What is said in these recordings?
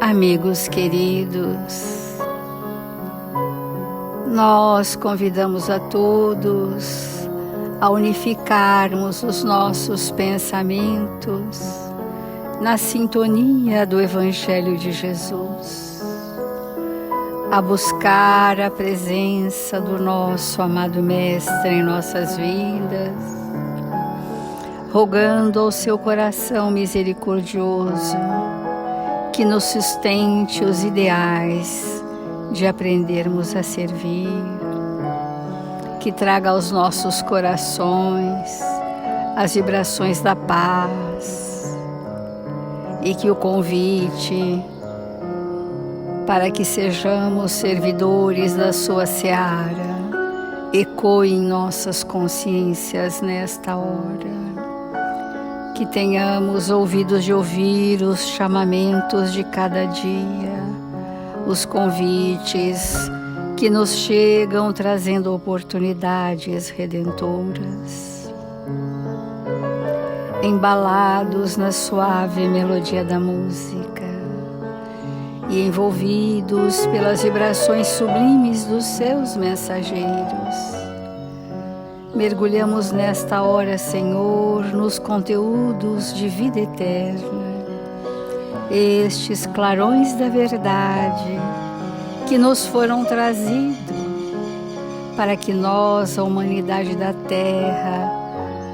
Amigos queridos, nós convidamos a todos a unificarmos os nossos pensamentos na sintonia do Evangelho de Jesus, a buscar a presença do nosso amado Mestre em nossas vidas, rogando ao seu coração misericordioso que nos sustente os ideais de aprendermos a servir, que traga aos nossos corações as vibrações da paz e que o convite para que sejamos servidores da sua seara ecoe em nossas consciências nesta hora. Que tenhamos ouvidos de ouvir os chamamentos de cada dia, os convites que nos chegam trazendo oportunidades redentoras. Embalados na suave melodia da música e envolvidos pelas vibrações sublimes dos seus mensageiros, mergulhamos nesta hora, Senhor, nos conteúdos de vida eterna, estes clarões da verdade que nos foram trazidos para que nós, a humanidade da Terra,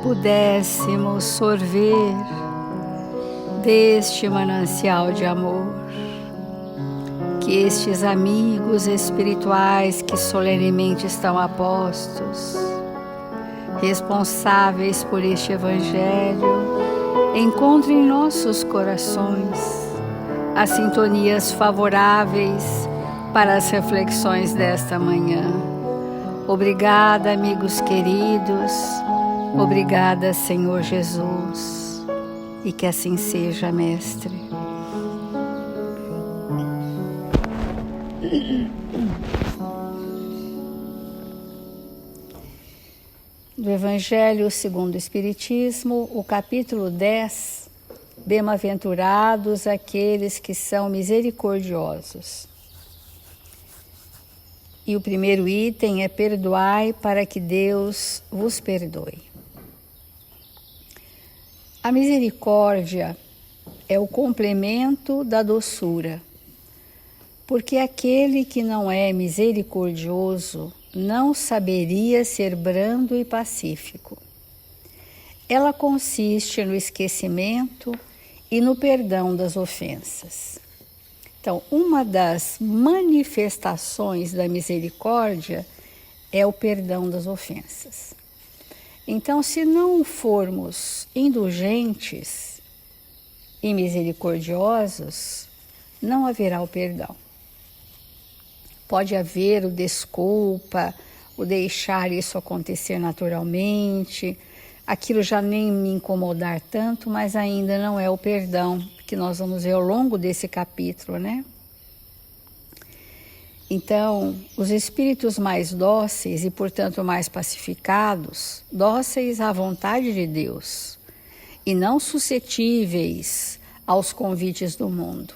pudéssemos sorver deste manancial de amor. Que estes amigos espirituais que solenemente estão a postos, responsáveis por este Evangelho, encontre em nossos corações as sintonias favoráveis para as reflexões desta manhã. Obrigada, amigos queridos, obrigada, Senhor Jesus, e que assim seja, Mestre. Do Evangelho segundo o Espiritismo, o capítulo 10, Bem-aventurados aqueles que são misericordiosos. E o primeiro item é: perdoai para que Deus vos perdoe. A misericórdia é o complemento da doçura, porque aquele que não é misericordioso não saberia ser brando e pacífico. Ela consiste no esquecimento e no perdão das ofensas. Então, uma das manifestações da misericórdia é o perdão das ofensas. Então, se não formos indulgentes e misericordiosos, não haverá o perdão. Pode haver o desculpa, o deixar isso acontecer naturalmente, aquilo já nem me incomodar tanto, mas ainda não é o perdão, que nós vamos ver ao longo desse capítulo, né? Então, os espíritos mais dóceis e, portanto, mais pacificados, dóceis à vontade de Deus e não suscetíveis aos convites do mundo.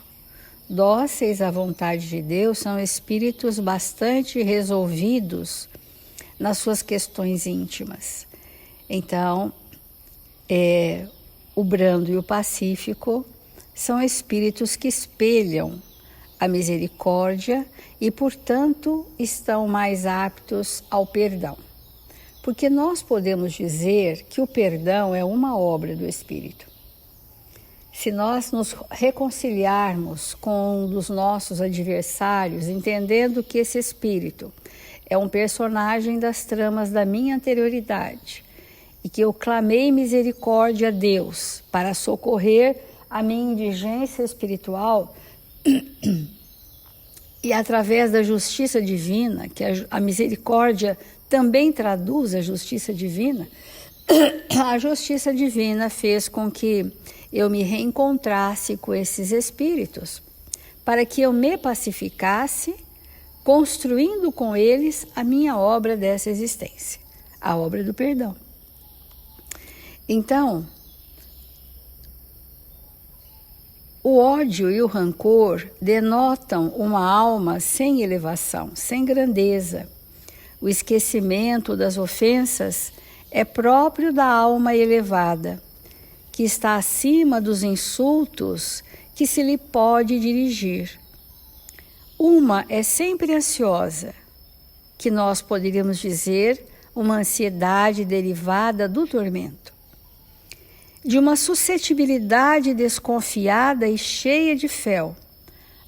Dóceis à vontade de Deus são espíritos bastante resolvidos nas suas questões íntimas. Então, o brando e o pacífico são espíritos que espelham a misericórdia e, portanto, estão mais aptos ao perdão. Porque nós podemos dizer que o perdão é uma obra do Espírito. Se nós nos reconciliarmos com um dos nossos adversários, entendendo que esse espírito é um personagem das tramas da minha anterioridade e que eu clamei misericórdia a Deus para socorrer a minha indigência espiritual e através da justiça divina, que a misericórdia também traduz a justiça divina, a justiça divina fez com que eu me reencontrasse com esses espíritos, para que eu me pacificasse, construindo com eles a minha obra dessa existência, a obra do perdão. Então, O ódio e o rancor denotam uma alma sem elevação, sem grandeza. O esquecimento das ofensas é próprio da alma elevada, que está acima dos insultos que se lhe pode dirigir. Uma é sempre ansiosa, que nós poderíamos dizer uma ansiedade derivada do tormento, de uma suscetibilidade desconfiada e cheia de fel.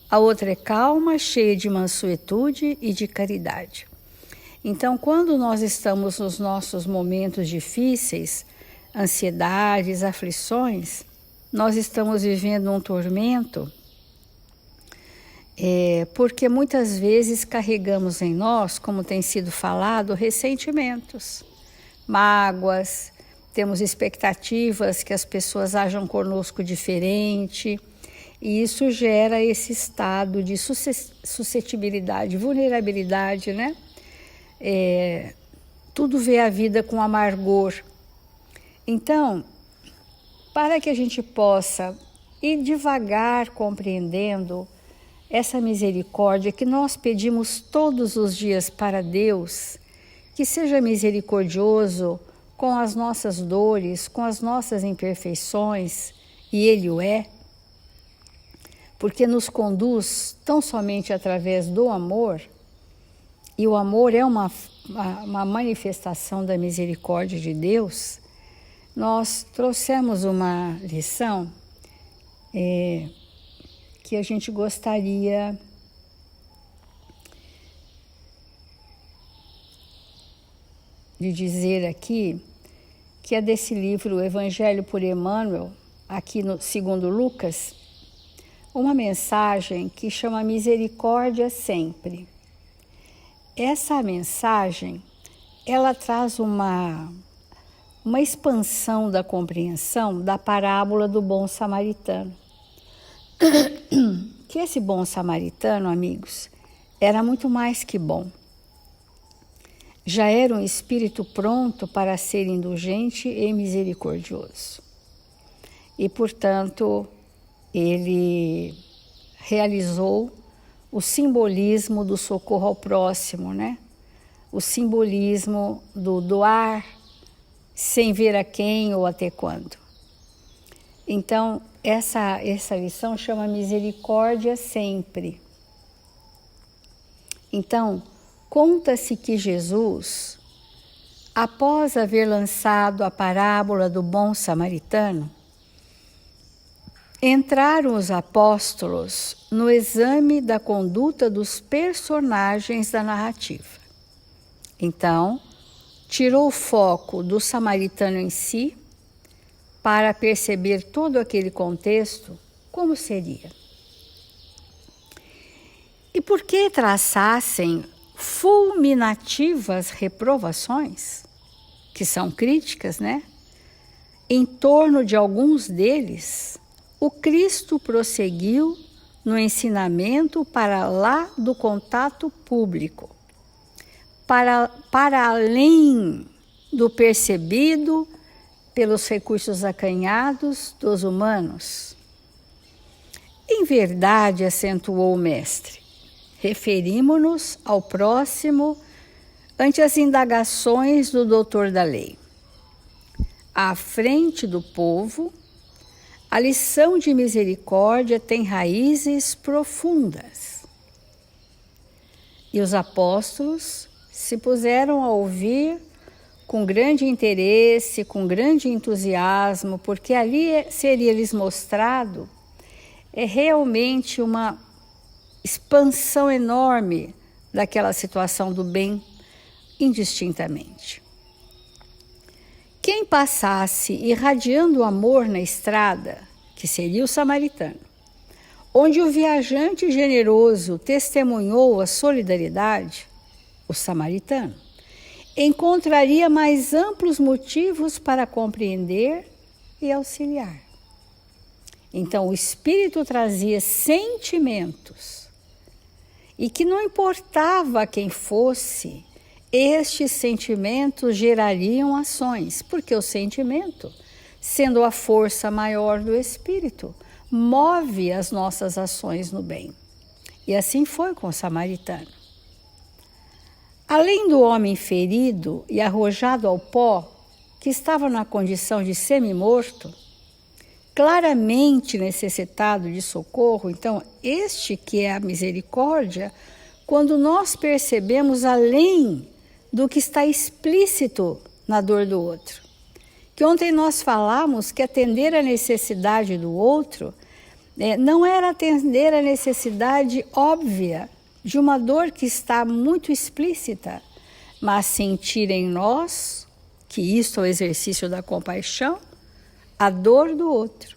A outra é calma, cheia de mansuetude e de caridade. Então, quando nós estamos nos nossos momentos difíceis, ansiedades, aflições, nós estamos vivendo um tormento, porque muitas vezes carregamos em nós, como tem sido falado, ressentimentos, mágoas, temos expectativas que as pessoas ajam conosco diferente, e isso gera esse estado de suscetibilidade, vulnerabilidade, né? Tudo vê a vida com amargor. Então, para que a gente possa ir devagar compreendendo essa misericórdia que nós pedimos todos os dias para Deus, que seja misericordioso com as nossas dores, com as nossas imperfeições, e Ele o é, porque nos conduz tão somente através do amor, e o amor é uma manifestação da misericórdia de Deus. Nós trouxemos uma lição que a gente gostaria de dizer aqui, que é desse livro, o Evangelho por Emmanuel, aqui no segundo Lucas, uma mensagem que chama Misericórdia Sempre. Essa mensagem, ela traz uma expansão da compreensão da parábola do bom samaritano. Que esse bom samaritano, amigos, era muito mais que bom. Já era um espírito pronto para ser indulgente e misericordioso. E, portanto, ele realizou o simbolismo do socorro ao próximo, né? O simbolismo do doar sem ver a quem ou até quando. Então, essa lição chama Misericórdia Sempre. Então, conta-se que Jesus, após haver lançado a parábola do bom samaritano, entraram os apóstolos no exame da conduta dos personagens da narrativa. Então, tirou o foco do samaritano em si para perceber todo aquele contexto, como seria. E por que traçassem fulminativas reprovações, que são críticas, né? Em torno de alguns deles, o Cristo prosseguiu no ensinamento para lá do contato público, para além do percebido pelos recursos acanhados dos humanos. Em verdade, acentuou o mestre, referimos-nos ao próximo ante as indagações do doutor da lei. À frente do povo, a lição de misericórdia tem raízes profundas. E os apóstolos se puseram a ouvir com grande interesse, com grande entusiasmo, porque ali seria-lhes mostrado realmente uma expansão enorme daquela situação do bem indistintamente. Quem passasse irradiando o amor na estrada, que seria o samaritano, onde o viajante generoso testemunhou a solidariedade, o samaritano, encontraria mais amplos motivos para compreender e auxiliar. Então, o Espírito trazia sentimentos, e que não importava quem fosse, estes sentimentos gerariam ações, porque o sentimento, sendo a força maior do Espírito, move as nossas ações no bem. E assim foi com o samaritano. Além do homem ferido e arrojado ao pó, que estava na condição de semi-morto, claramente necessitado de socorro, então este que é a misericórdia, quando nós percebemos além do que está explícito na dor do outro. Que ontem nós falamos que atender a necessidade do outro não era atender a necessidade óbvia de uma dor que está muito explícita, mas sentir em nós, que isto é o exercício da compaixão, a dor do outro.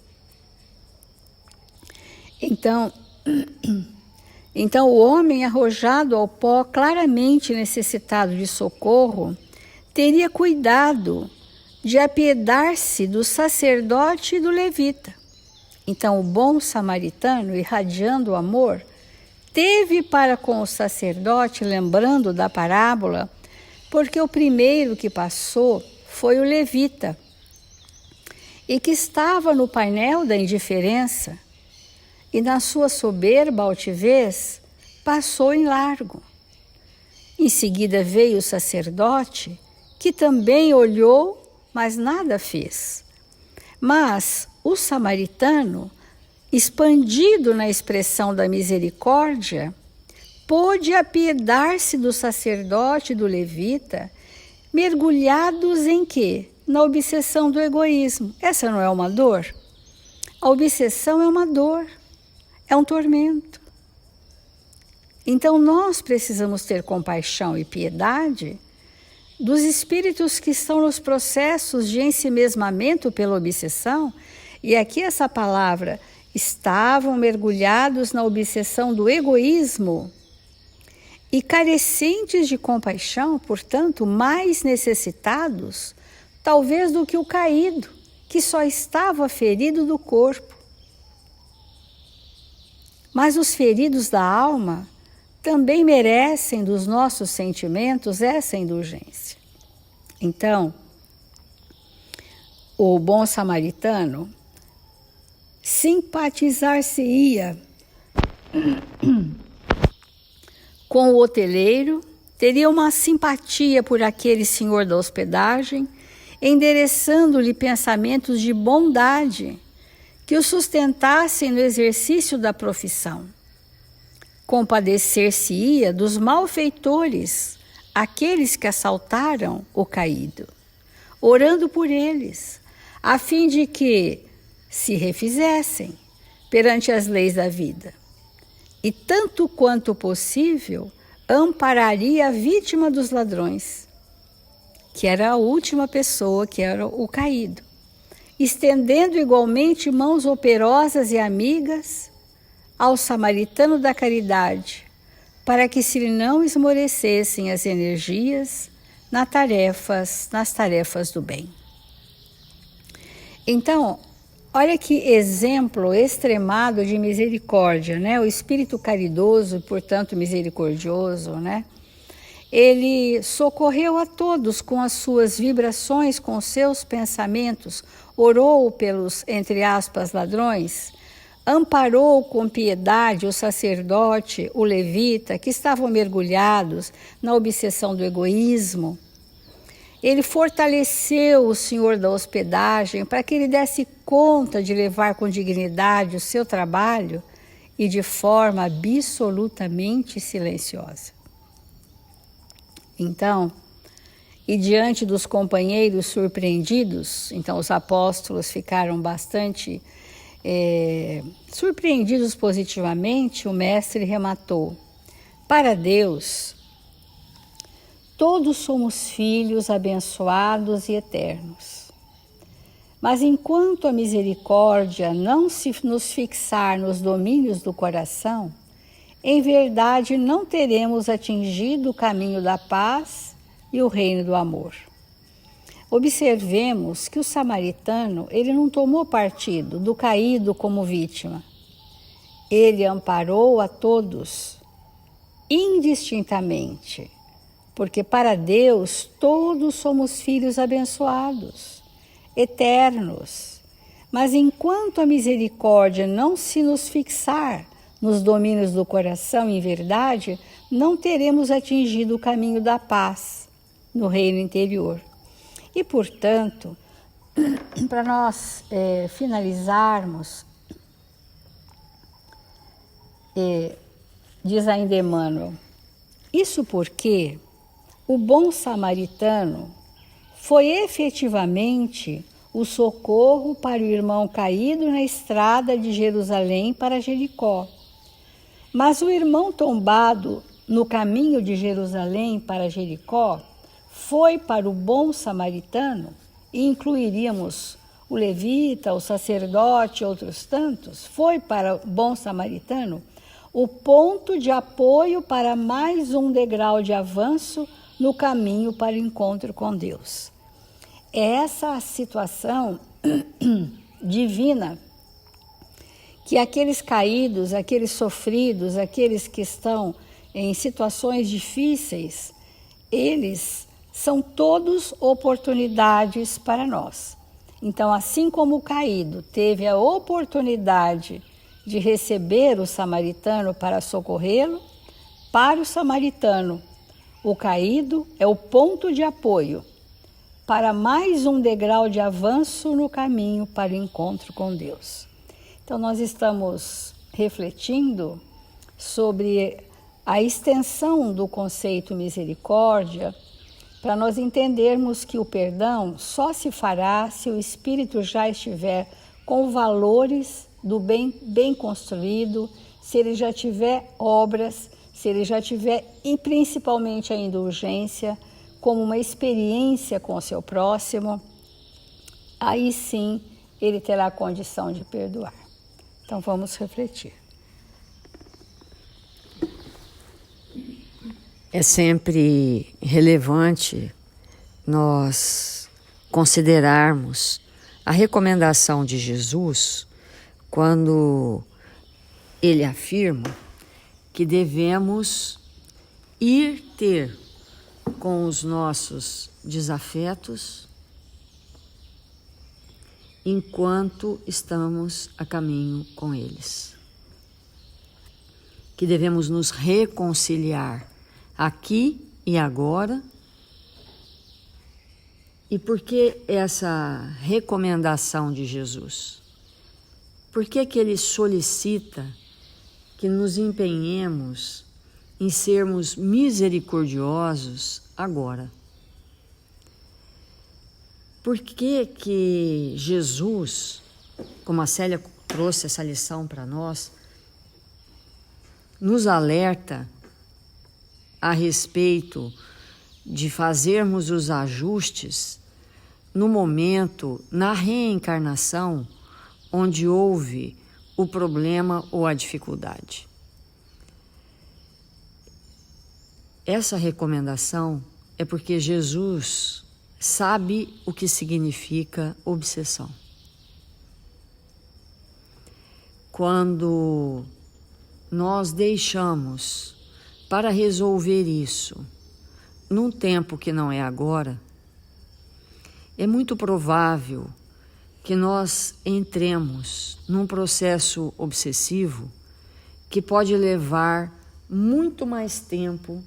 Então o homem arrojado ao pó, claramente necessitado de socorro, teria cuidado de apiedar-se do sacerdote e do levita. Então o bom samaritano, irradiando o amor, teve para com o sacerdote, lembrando da parábola, porque o primeiro que passou foi o levita, e que estava no painel da indiferença, e na sua soberba altivez passou em largo. Em seguida veio o sacerdote, que também olhou, mas nada fez. Mas o samaritano, expandido na expressão da misericórdia, pôde apiedar-se do sacerdote e do levita, mergulhados em quê? Na obsessão do egoísmo. Essa não é uma dor? A obsessão é uma dor, é um tormento. Então nós precisamos ter compaixão e piedade dos espíritos que estão nos processos de ensimesmamento pela obsessão, e aqui essa palavra, estavam mergulhados na obsessão do egoísmo e carecentes de compaixão, portanto, mais necessitados, talvez do que o caído, que só estava ferido do corpo. Mas os feridos da alma também merecem dos nossos sentimentos essa indulgência. Então, o bom samaritano simpatizar-se-ia com o hoteleiro, teria uma simpatia por aquele senhor da hospedagem, endereçando-lhe pensamentos de bondade que o sustentassem no exercício da profissão. Compadecer-se-ia dos malfeitores, aqueles que assaltaram o caído, orando por eles, a fim de que se refizessem perante as leis da vida. E tanto quanto possível, ampararia a vítima dos ladrões, que era a última pessoa, que era o caído, estendendo igualmente mãos operosas e amigas ao samaritano da caridade, para que se lhe não esmorecessem as energias nas tarefas do bem. Então, olha que exemplo extremado de misericórdia, né? O espírito caridoso e, portanto, misericordioso, né? Ele socorreu a todos com as suas vibrações, com os seus pensamentos, orou pelos, entre aspas, ladrões, amparou com piedade o sacerdote, o levita, que estavam mergulhados na obsessão do egoísmo. Ele fortaleceu o senhor da hospedagem para que ele desse conta de levar com dignidade o seu trabalho e de forma absolutamente silenciosa. Então, e diante dos companheiros surpreendidos, então os apóstolos ficaram bastante surpreendidos positivamente, o mestre rematou: para Deus, todos somos filhos abençoados e eternos. Mas enquanto a misericórdia não se nos fixar nos domínios do coração, em verdade não teremos atingido o caminho da paz e o reino do amor. Observemos que o samaritano, ele não tomou partido do caído como vítima. Ele amparou a todos, indistintamente, porque para Deus todos somos filhos abençoados, eternos, Mas enquanto a misericórdia não se nos fixar nos domínios do coração em verdade, não teremos atingido o caminho da paz no reino interior. E, portanto, para nós finalizarmos, diz ainda Emmanuel, isso porque o bom samaritano foi efetivamente o socorro para o irmão caído na estrada de Jerusalém para Jericó. Mas o irmão tombado no caminho de Jerusalém para Jericó foi para o bom samaritano, e incluiríamos o levita, o sacerdote e outros tantos, foi para o bom samaritano o ponto de apoio para mais um degrau de avanço no caminho para o encontro com Deus. É essa situação divina que aqueles caídos, aqueles sofridos, aqueles que estão em situações difíceis, eles são todos oportunidades para nós. Então, assim como o caído teve a oportunidade de receber o samaritano para socorrê-lo, para o samaritano, o caído é o ponto de apoio para mais um degrau de avanço no caminho para o encontro com Deus. Então, nós estamos refletindo sobre a extensão do conceito misericórdia, para nós entendermos que o perdão só se fará se o espírito já estiver com valores do bem construído, se ele já tiver obras, se ele já tiver, e principalmente a indulgência, como uma experiência com o seu próximo, aí sim ele terá a condição de perdoar. Então vamos refletir. É sempre relevante nós considerarmos a recomendação de Jesus quando ele afirma que devemos ir ter com os nossos desafetos enquanto estamos a caminho com eles. Que devemos nos reconciliar aqui e agora. E por que essa recomendação de Jesus? Por que ele solicita que nos empenhemos em sermos misericordiosos agora? Por que Jesus, como a Célia trouxe essa lição para nós, nos alerta a respeito de fazermos os ajustes no momento, na reencarnação, onde houve o problema ou a dificuldade? Essa recomendação é porque Jesus sabe o que significa obsessão. Quando nós deixamos para resolver isso num tempo que não é agora, é muito provável que nós entremos num processo obsessivo que pode levar muito mais tempo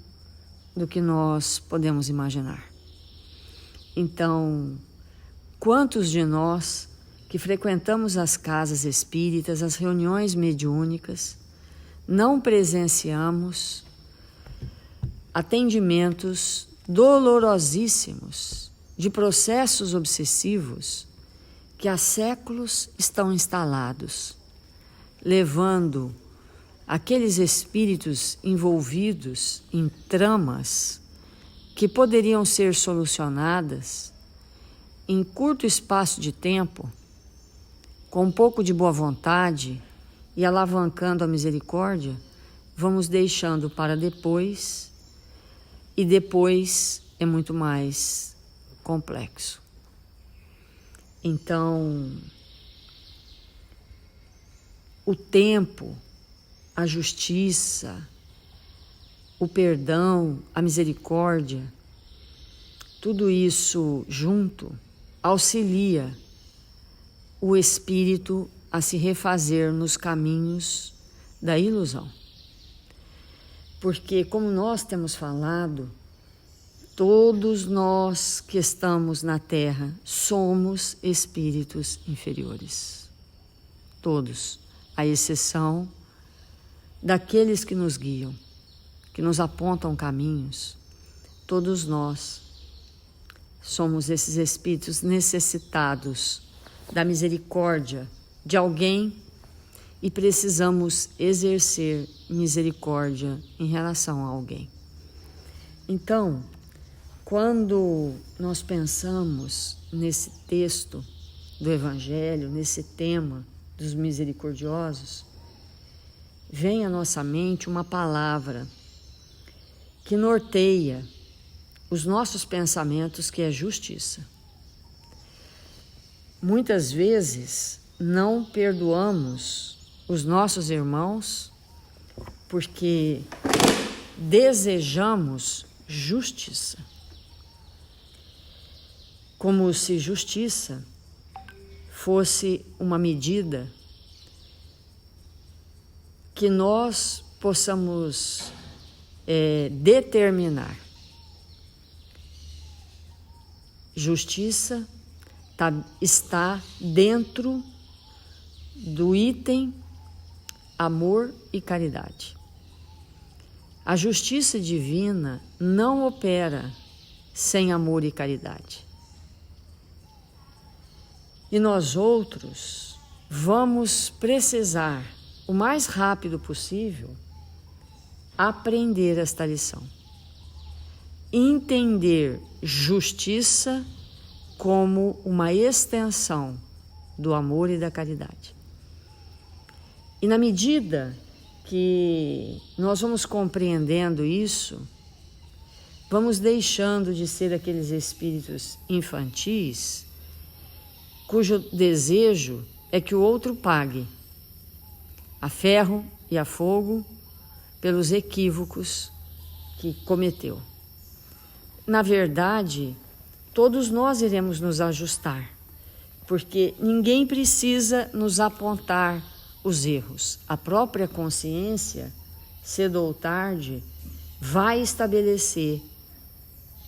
do que nós podemos imaginar. Então, quantos de nós que frequentamos as casas espíritas, as reuniões mediúnicas, não presenciamos atendimentos dolorosíssimos de processos obsessivos que há séculos estão instalados, levando aqueles espíritos envolvidos em tramas que poderiam ser solucionadas em curto espaço de tempo, com um pouco de boa vontade e alavancando a misericórdia, vamos deixando para depois, e depois é muito mais complexo. Então, o tempo, a justiça, o perdão, a misericórdia, tudo isso junto auxilia o espírito a se refazer nos caminhos da ilusão. Porque, como nós temos falado, todos nós que estamos na Terra somos espíritos inferiores. Todos, à exceção daqueles que nos guiam, que nos apontam caminhos. Todos nós somos esses espíritos necessitados da misericórdia de alguém e precisamos exercer misericórdia em relação a alguém. Então, quando nós pensamos nesse texto do Evangelho, nesse tema dos misericordiosos, vem à nossa mente uma palavra que norteia os nossos pensamentos, que é justiça. Muitas vezes não perdoamos os nossos irmãos porque desejamos justiça. Como se justiça fosse uma medida que nós possamos determinar. Justiça está dentro do item amor e caridade. A justiça divina não opera sem amor e caridade. E nós outros vamos precisar, o mais rápido possível, aprender esta lição. Entender justiça como uma extensão do amor e da caridade. E na medida que nós vamos compreendendo isso, vamos deixando de ser aqueles espíritos infantis cujo desejo é que o outro pague a ferro e a fogo pelos equívocos que cometeu. Na verdade, todos nós iremos nos ajustar, porque ninguém precisa nos apontar os erros. A própria consciência, cedo ou tarde, vai estabelecer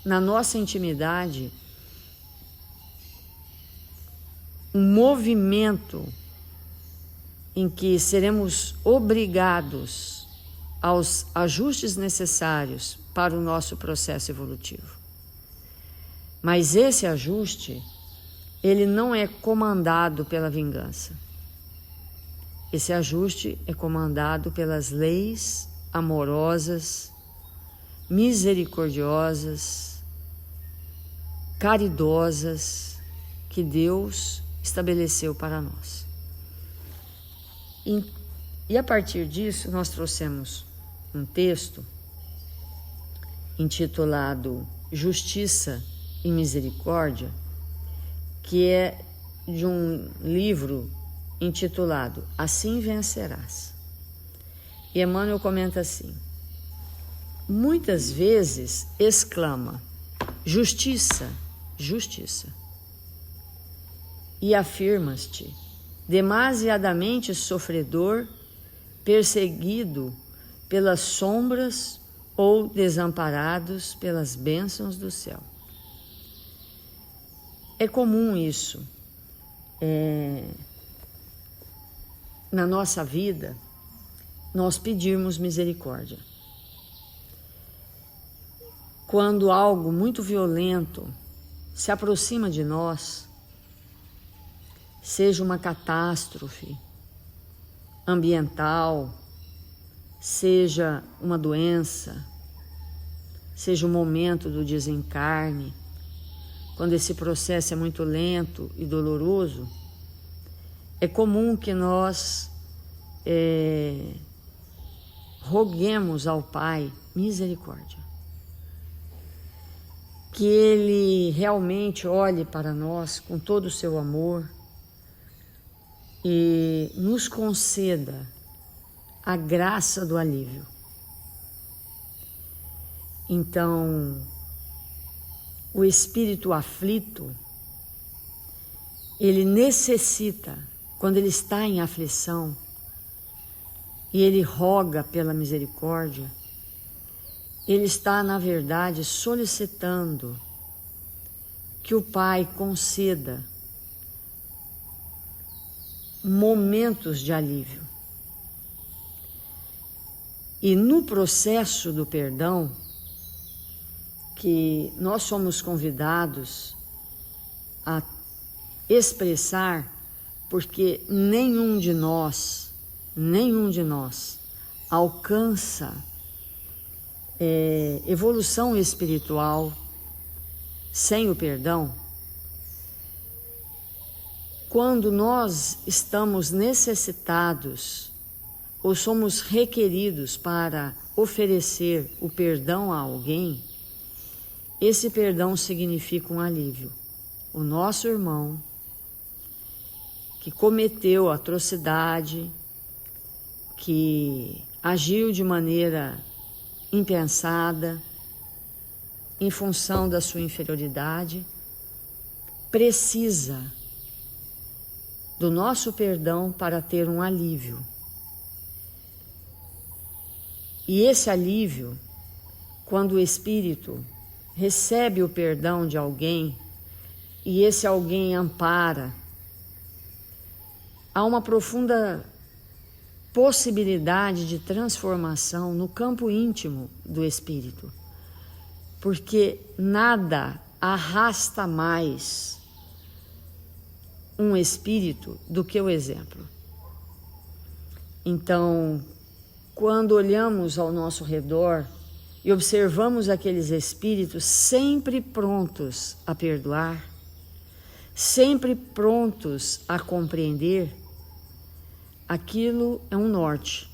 na nossa intimidade um movimento em que seremos obrigados aos ajustes necessários para o nosso processo evolutivo. Mas esse ajuste, ele não é comandado pela vingança. Esse ajuste é comandado pelas leis amorosas, misericordiosas, caridosas que Deus estabeleceu para nós. E a partir disso, nós trouxemos um texto intitulado Justiça e Misericórdia, que é de um livro intitulado Assim Vencerás. E Emmanuel comenta assim: muitas vezes exclama justiça, justiça, e afirmas-te demasiadamente sofredor, perseguido pelas sombras ou desamparados pelas bênçãos do céu. É comum isso. Na nossa vida, nós pedirmos misericórdia. Quando algo muito violento se aproxima de nós, seja uma catástrofe ambiental, seja uma doença, seja o momento do desencarne, quando esse processo é muito lento e doloroso, é comum que nós roguemos ao Pai misericórdia. Que Ele realmente olhe para nós com todo o seu amor e nos conceda a graça do alívio. Então, o espírito aflito, ele necessita, quando ele está em aflição, e ele roga pela misericórdia, ele está, na verdade, solicitando que o Pai conceda momentos de alívio. E no processo do perdão, que nós somos convidados a expressar, porque nenhum de nós alcança evolução espiritual sem o perdão. Quando nós estamos necessitados ou somos requeridos para oferecer o perdão a alguém, esse perdão significa um alívio. O nosso irmão que cometeu atrocidade, que agiu de maneira impensada, em função da sua inferioridade, precisa do nosso perdão para ter um alívio. E esse alívio, quando o espírito recebe o perdão de alguém e esse alguém ampara, há uma profunda possibilidade de transformação no campo íntimo do espírito, porque nada arrasta mais um espírito do que o exemplo. Então, quando olhamos ao nosso redor e observamos aqueles espíritos sempre prontos a perdoar, sempre prontos a compreender, aquilo é um norte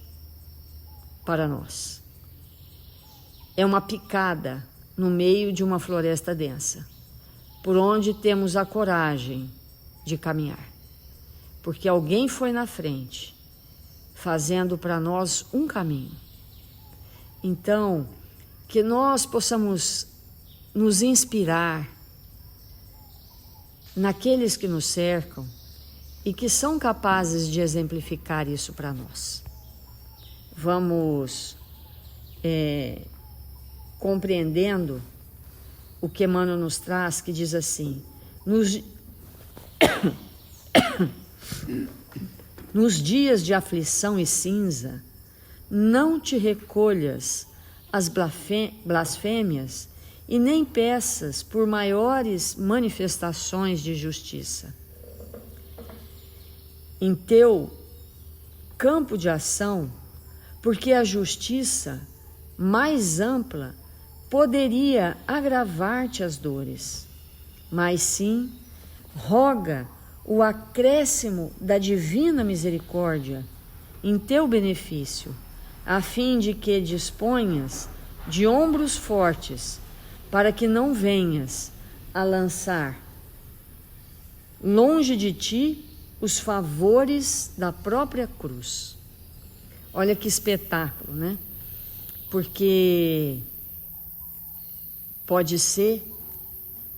para nós. É uma picada no meio de uma floresta densa, por onde temos a coragem de caminhar, porque alguém foi na frente, fazendo para nós um caminho. Então, que nós possamos nos inspirar naqueles que nos cercam e que são capazes de exemplificar isso para nós. Vamos compreendendo o que Emmanuel nos traz, que diz assim: nos dias de aflição e cinza, não te recolhas as blasfêmias e nem peças por maiores manifestações de justiça. Em teu campo de ação, porque a justiça mais ampla poderia agravar-te as dores, mas sim roga o acréscimo da divina misericórdia em teu benefício, a fim de que disponhas de ombros fortes, para que não venhas a lançar longe de ti os favores da própria cruz. Olha que espetáculo, né? Porque pode ser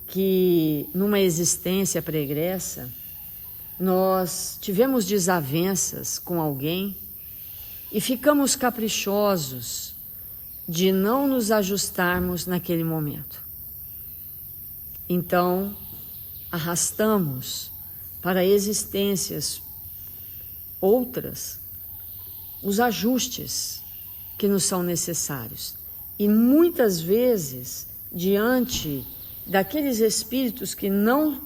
que numa existência pregressa nós tivemos desavenças com alguém e ficamos caprichosos de não nos ajustarmos naquele momento. Então, arrastamos para existências outras os ajustes que nos são necessários. E muitas vezes, diante daqueles espíritos que não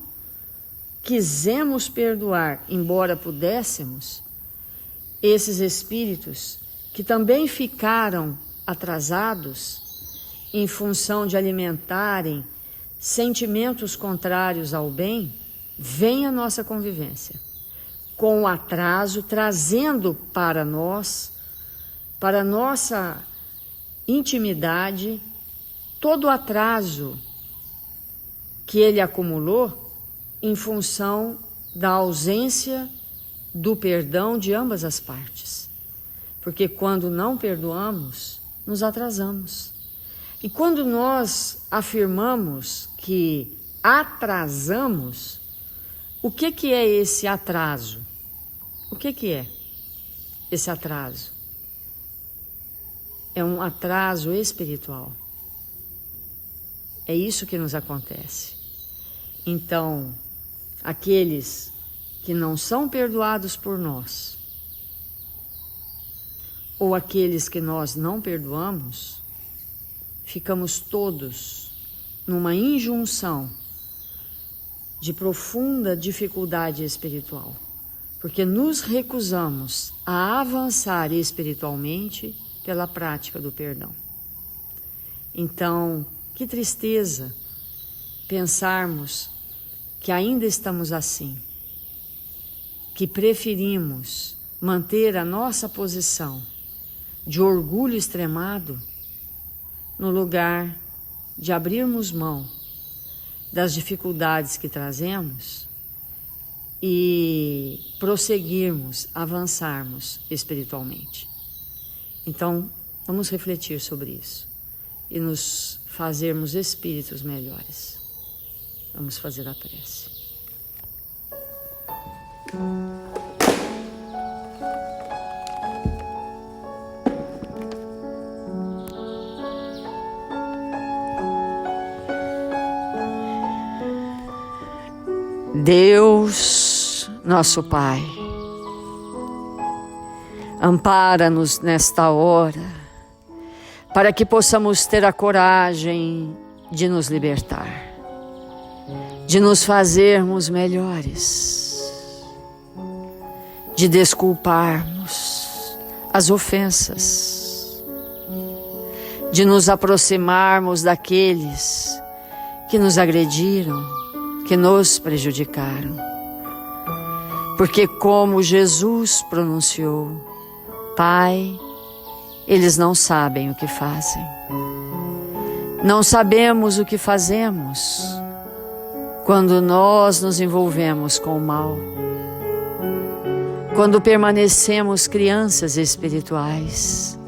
quisemos perdoar, embora pudéssemos, esses espíritos que também ficaram atrasados em função de alimentarem sentimentos contrários ao bem, vem a nossa convivência, com o atraso, trazendo para nós, para nossa intimidade, todo o atraso que ele acumulou em função da ausência do perdão de ambas as partes. Porque quando não perdoamos, nos atrasamos. E quando nós afirmamos que atrasamos, O que é esse atraso? O que é esse atraso? É um atraso espiritual. É isso que nos acontece. Então, aqueles que não são perdoados por nós, ou aqueles que nós não perdoamos, ficamos todos numa injunção de profunda dificuldade espiritual, porque nos recusamos a avançar espiritualmente pela prática do perdão. Então, que tristeza pensarmos que ainda estamos assim, que preferimos manter a nossa posição de orgulho extremado no lugar de abrirmos mão das dificuldades que trazemos e prosseguirmos, avançarmos espiritualmente. Então, vamos refletir sobre isso e nos fazermos espíritos melhores. Vamos fazer a prece. Deus, nosso Pai, ampara-nos nesta hora, para que possamos ter a coragem de nos libertar, de nos fazermos melhores, de desculparmos as ofensas, de nos aproximarmos daqueles que nos agrediram, que nos prejudicaram. Porque como Jesus pronunciou, Pai, eles não sabem o que fazem. Não sabemos o que fazemos quando nós nos envolvemos com o mal, quando permanecemos crianças espirituais,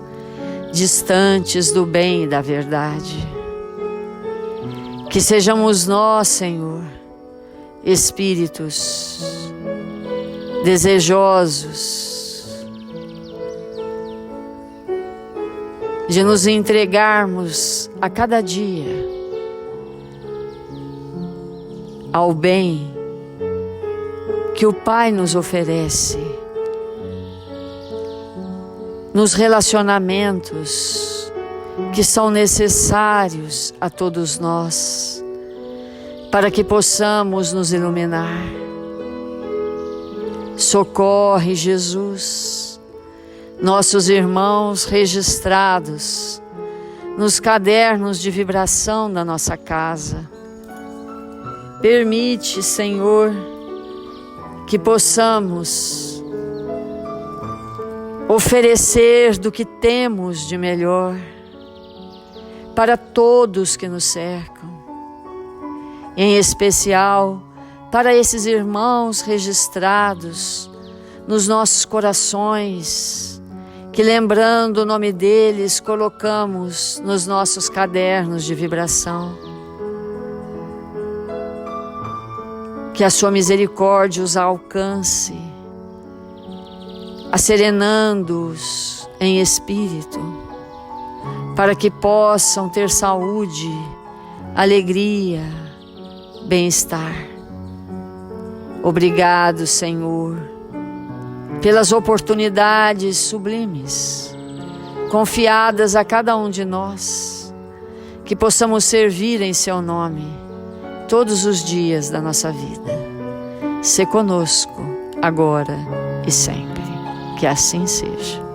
distantes do bem e da verdade. Que sejamos nós, Senhor, espíritos desejosos de nos entregarmos a cada dia ao bem que o Pai nos oferece nos relacionamentos que são necessários a todos nós, para que possamos nos iluminar. Socorre, Jesus, nossos irmãos registrados nos cadernos de vibração da nossa casa. Permite, Senhor, que possamos oferecer do que temos de melhor para todos que nos cercam, em especial para esses irmãos registrados nos nossos corações, que lembrando o nome deles, colocamos nos nossos cadernos de vibração. Que a sua misericórdia os alcance, acerenando-os em espírito, para que possam ter saúde, alegria, bem-estar. Obrigado, Senhor, pelas oportunidades sublimes, confiadas a cada um de nós, que possamos servir em Seu nome todos os dias da nossa vida. Sê conosco, agora e sempre. Que assim seja.